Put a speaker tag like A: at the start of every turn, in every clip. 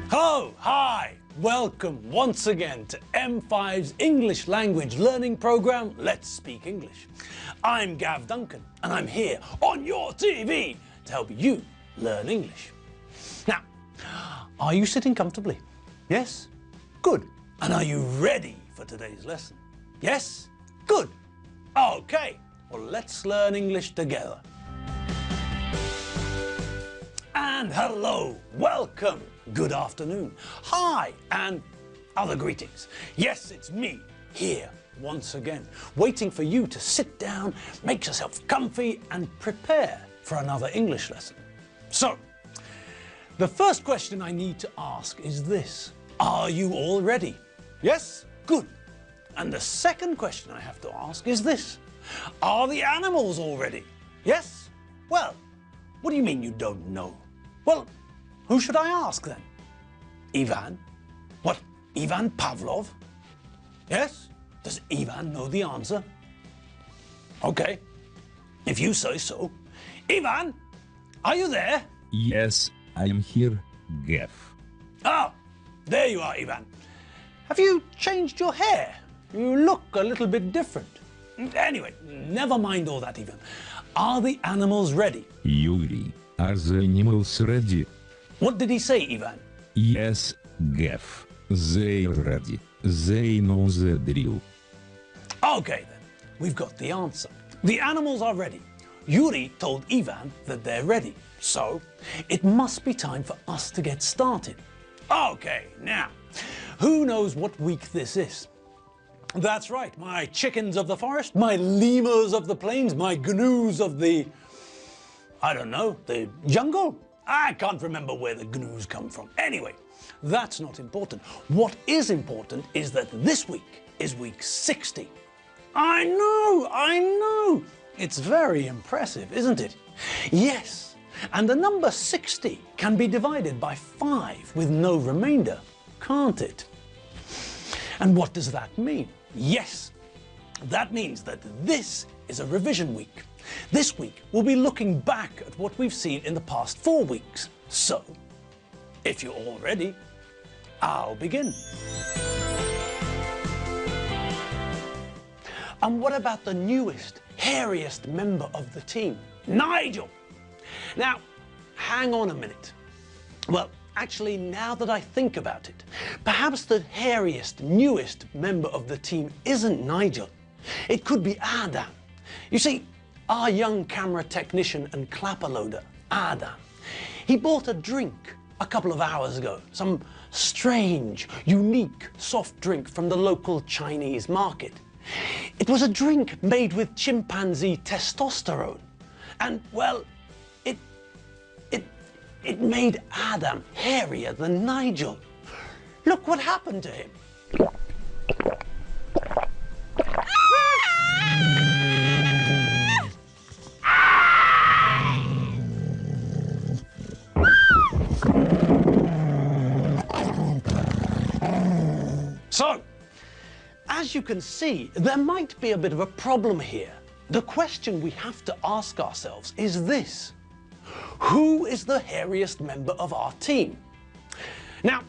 A: Hello, hi, welcome once again to M5's English language learning program, Let's Speak English. I'm Gav Duncan and I'm here on your TV to help you learn English. Now, are you sitting comfortably? Yes? Good. And are you ready for today's lesson? Yes? Good. Okay, well let's learn English together. And hello, welcome, good afternoon, hi, and other greetings. Yes, it's me, here, once again, waiting for you to sit down, make yourself comfy, and prepare for another English lesson. So, the first question I need to ask is this. Are you all ready? Yes? Good. And the second question I have to ask is this. Are the animals all ready? Yes? Well, what do you mean you don't know? Well, who should I ask then? Ivan? What, Ivan Pavlov? Yes? Does Ivan know the answer? Okay, if you say so. Ivan, are you there?
B: Yes, I am here, Gav.
A: Ah, there you are, Ivan. Have you changed your hair? You look a little bit different. Anyway, never mind all that, Ivan. Are the animals ready?
B: Yuri, are the animals ready?
A: What did he say, Ivan?
B: Yes, Gav. They are ready. They know the drill.
A: Okay then, we've got the answer. The animals are ready. Yuri told Ivan that they're ready. So, it must be time for us to get started. Okay, now, who knows what week this is? That's right, my chickens of the forest, my lemurs of the plains, my gnus of the, I don't know, the jungle? I can't remember where the gnus come from. Anyway, that's not important. What is important is that this week is week 60. I know. It's very impressive, isn't it? Yes, and the number 60 can be divided by 5 with no remainder, can't it? And what does that mean? Yes, that means that this is a revision week. This week we'll be looking back at what we've seen in the past 4 weeks. So, if you're all ready, I'll begin. And what about the newest, hairiest member of the team, Nigel? Now, hang on a minute. Well, actually, now that I think about it, perhaps the hairiest, newest member of the team isn't Nigel. It could be Adam. You see, our young camera technician and clapper loader, Adam, he bought a drink a couple of hours ago, some strange, unique soft drink from the local Chinese market. It was a drink made with chimpanzee testosterone. And, well, it made Adam hairier than Nigel. Look what happened to him. So, as you can see, there might be a bit of a problem here. The question we have to ask ourselves is this. Who is the hairiest member of our team? Now,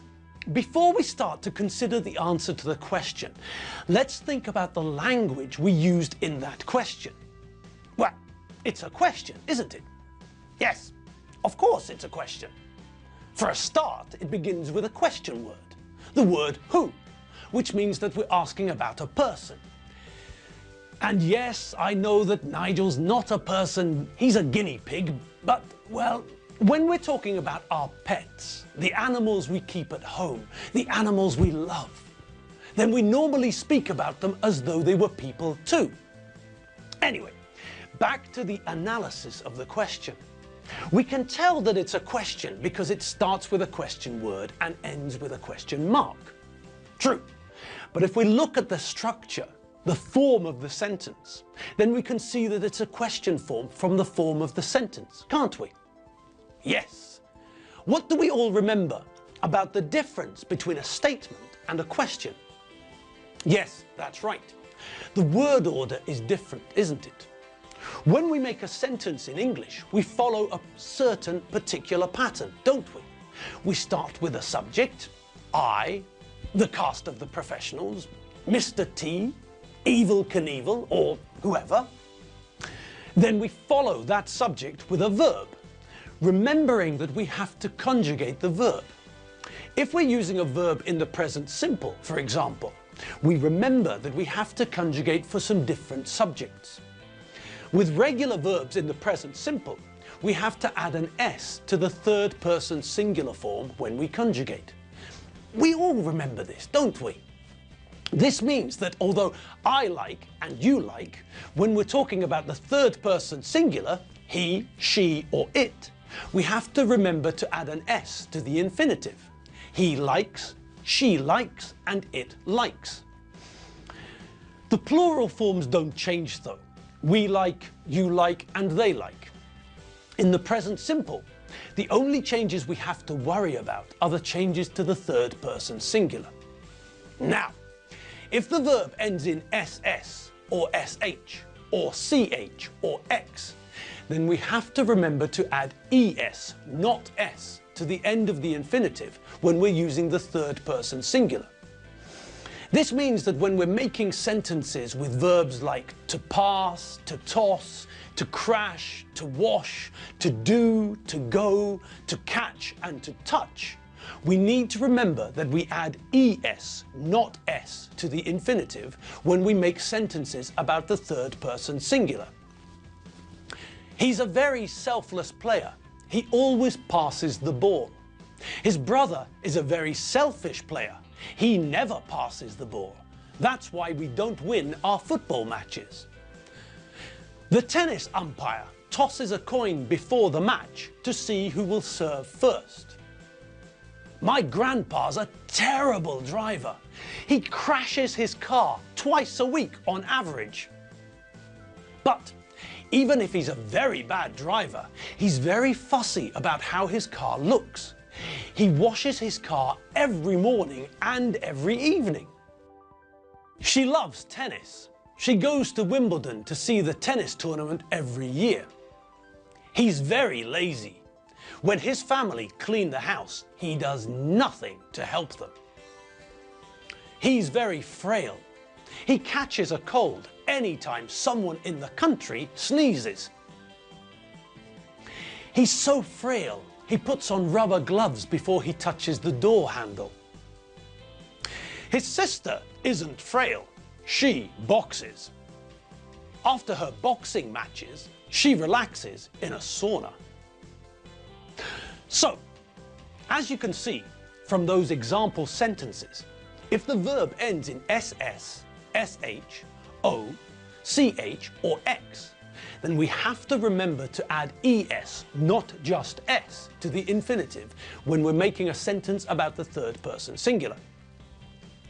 A: before we start to consider the answer to the question, let's think about the language we used in that question. Well, it's a question, isn't it? Yes, of course it's a question. For a start, it begins with a question word, the word who, which means that we're asking about a person. And yes, I know that Nigel's not a person, he's a guinea pig, but, well, when we're talking about our pets, the animals we keep at home, the animals we love, then we normally speak about them as though they were people too. Anyway, back to the analysis of the question. We can tell that it's a question because it starts with a question word and ends with a question mark. True. But if we look at the structure, the form of the sentence, then we can see that it's a question form from the form of the sentence, can't we? Yes. What do we all remember about the difference between a statement and a question? Yes, that's right. The word order is different, isn't it? When we make a sentence in English, we follow a certain particular pattern, don't we? We start with a subject, I, the cast of The Professionals, Mr. T, Evel Knievel, or whoever. Then we follow that subject with a verb, remembering that we have to conjugate the verb. If we're using a verb in the present simple, for example, we remember that we have to conjugate for some different subjects. With regular verbs in the present simple, we have to add an S to the third person singular form when we conjugate. We all remember this, don't we? This means that although I like and you like, when we're talking about the third person singular, he, she, or it, we have to remember to add an S to the infinitive. He likes, she likes, and it likes. The plural forms don't change though. We like, you like, and they like. In the present simple, the only changes we have to worry about are the changes to the third person singular. Now, if the verb ends in SS, or SH, or CH, or X, then we have to remember to add ES, not S, to the end of the infinitive when we're using the third person singular. This means that when we're making sentences with verbs like to pass, to toss, to crash, to wash, to do, to go, to catch, and to touch, we need to remember that we add ES, not S, to the infinitive when we make sentences about the third person singular. He's a very selfless player. He always passes the ball. His brother is a very selfish player. He never passes the ball. That's why we don't win our football matches. The tennis umpire tosses a coin before the match to see who will serve first. My grandpa's a terrible driver. He crashes his car twice a week on average. But even if he's a very bad driver, he's very fussy about how his car looks. He washes his car every morning and every evening. She loves tennis. She goes to Wimbledon to see the tennis tournament every year. He's very lazy. When his family clean the house, he does nothing to help them. He's very frail. He catches a cold anytime someone in the country sneezes. He's so frail, he puts on rubber gloves before he touches the door handle. His sister isn't frail. She boxes. After her boxing matches, she relaxes in a sauna. So, as you can see from those example sentences, if the verb ends in SS, SH, O, CH, or X, then we have to remember to add ES, not just S, to the infinitive when we're making a sentence about the third person singular.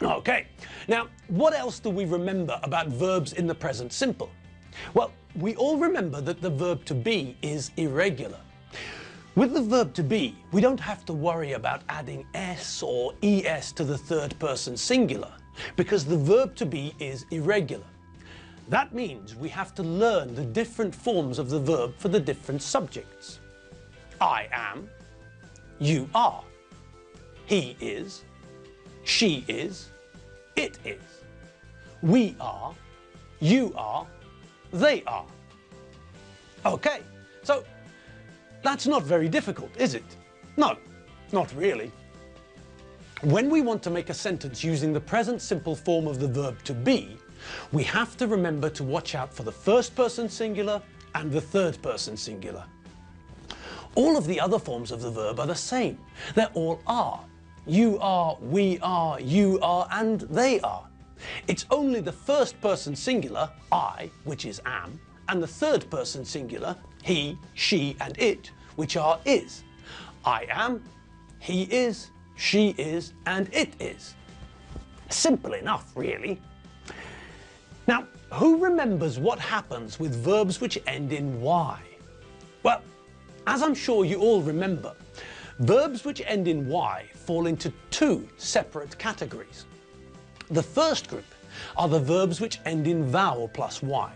A: Okay, now what else do we remember about verbs in the present simple? Well, we all remember that the verb to be is irregular. With the verb to be, we don't have to worry about adding S or ES to the third person singular, because the verb to be is irregular. That means we have to learn the different forms of the verb for the different subjects. I am, you are, he is, she is, it is, we are, you are, they are. Okay, so that's not very difficult, is it? No, not really. When we want to make a sentence using the present simple form of the verb to be, we have to remember to watch out for the first person singular and the third person singular. All of the other forms of the verb are the same. They're all are. You are, we are, you are, and they are. It's only the first person singular, I, which is am, and the third person singular, he, she, and it, which are is. I am, he is, she is, and it is. Simple enough, really. Now, who remembers what happens with verbs which end in Y? Well, as I'm sure you all remember, verbs which end in Y fall into two separate categories. The first group are the verbs which end in vowel plus Y,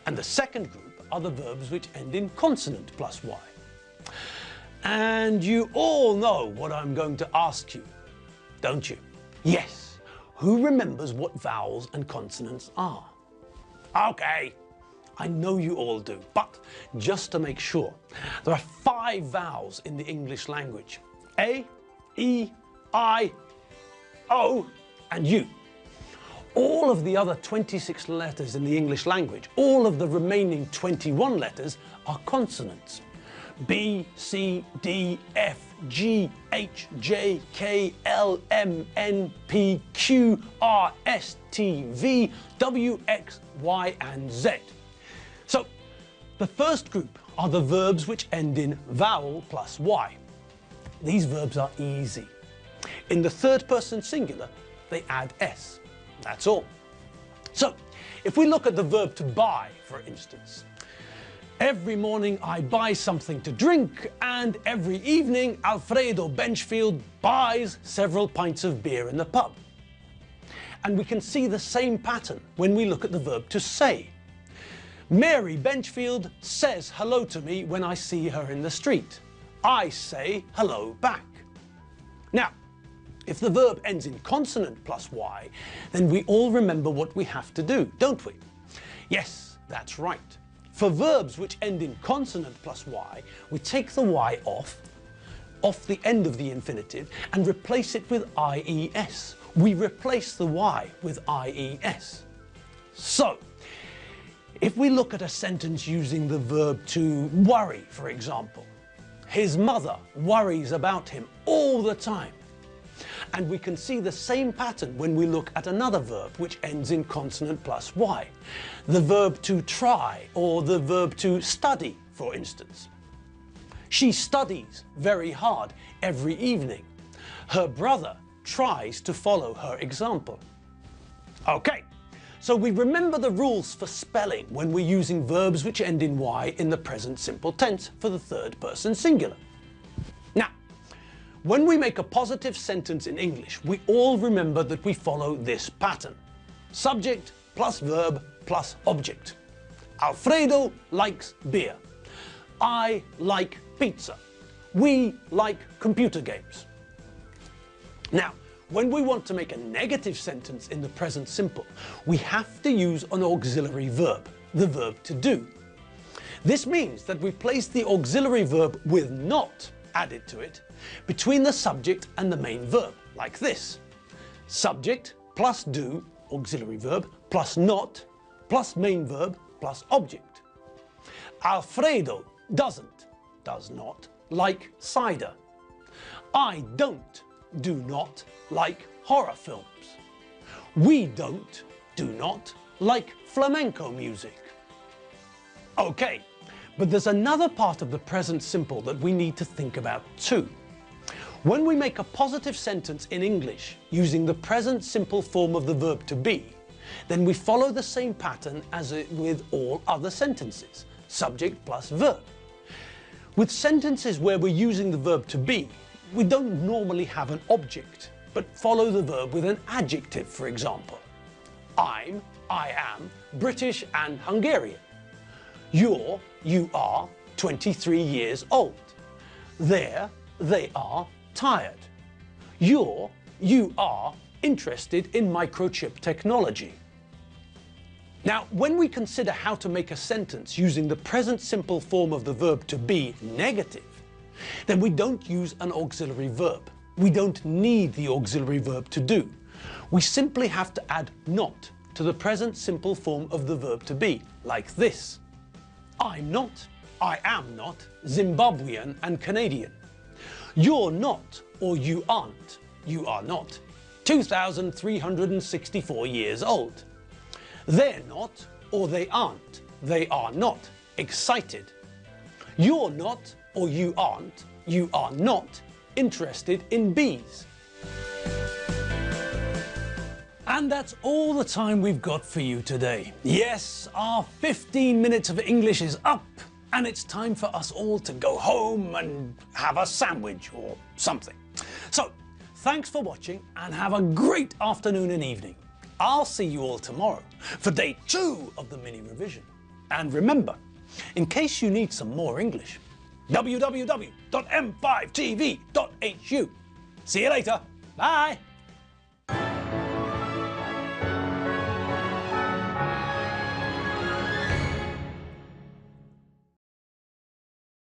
A: and the second group are the verbs which end in consonant plus Y. And you all know what I'm going to ask you, don't you? Yes. Who remembers what vowels and consonants are? Okay, I know you all do, but just to make sure, there are 5 vowels in the English language. A, E, I, O, and U. All of the other 26 letters in the English language, all of the remaining 21 letters are consonants. B, C, D, F, G, H, J, K, L, M, N, P, Q, R, S, T, V, W, X, Y, and Z. So, the first group are the verbs which end in vowel plus Y. These verbs are easy. In the third person singular, they add S. That's all. So, if we look at the verb to buy, for instance, every morning I buy something to drink, and every evening Alfredo Benchfield buys several pints of beer in the pub. And we can see the same pattern when we look at the verb to say. Mary Benchfield says hello to me when I see her in the street. I say hello back. Now, if the verb ends in consonant plus Y, then we all remember what we have to do, don't we? Yes, that's right. For verbs which end in consonant plus Y, we take the Y off the end of the infinitive and replace it with IES. We replace the Y with IES. So, if we look at a sentence using the verb to worry, for example, his mother worries about him all the time. And we can see the same pattern when we look at another verb which ends in consonant plus Y. The verb to try, or the verb to study, for instance. She studies very hard every evening. Her brother tries to follow her example. Okay, so we remember the rules for spelling when we're using verbs which end in Y in the present simple tense for the third person singular. Now, when we make a positive sentence in English, we all remember that we follow this pattern. Subject plus verb plus object. Alfredo likes beer. I like pizza. We like computer games. Now, when we want to make a negative sentence in the present simple, we have to use an auxiliary verb, the verb to do. This means that we place the auxiliary verb with not added to it between the subject and the main verb, like this. Subject plus do, auxiliary verb, plus not, plus main verb, plus object. Alfredo does not, like cider. I do not, like horror films. We do not, like flamenco music. Okay, but there's another part of the present simple that we need to think about too. When we make a positive sentence in English using the present simple form of the verb to be, then we follow the same pattern as with all other sentences, subject plus verb. With sentences where we're using the verb to be, we don't normally have an object, but follow the verb with an adjective, for example. I am, British and Hungarian. You are 23 years old. They are tired. You are interested in microchip technology. Now, when we consider how to make a sentence using the present simple form of the verb to be negative, then we don't use an auxiliary verb. We don't need the auxiliary verb to do. We simply have to add not to the present simple form of the verb to be, like this. I am not, Zimbabwean and Canadian. You're not, or you are not, 2,364 years old. They're not, or they are not, excited. You're not, or you are not, interested in bees. And that's all the time we've got for you today. Yes, our 15 minutes of English is up, and it's time for us all to go home and have a sandwich or something. So, thanks for watching and have a great afternoon and evening. I'll see you all tomorrow for day 2 of the mini revision. And remember, in case you need some more English, www.m5tv.hu. See you later. Bye.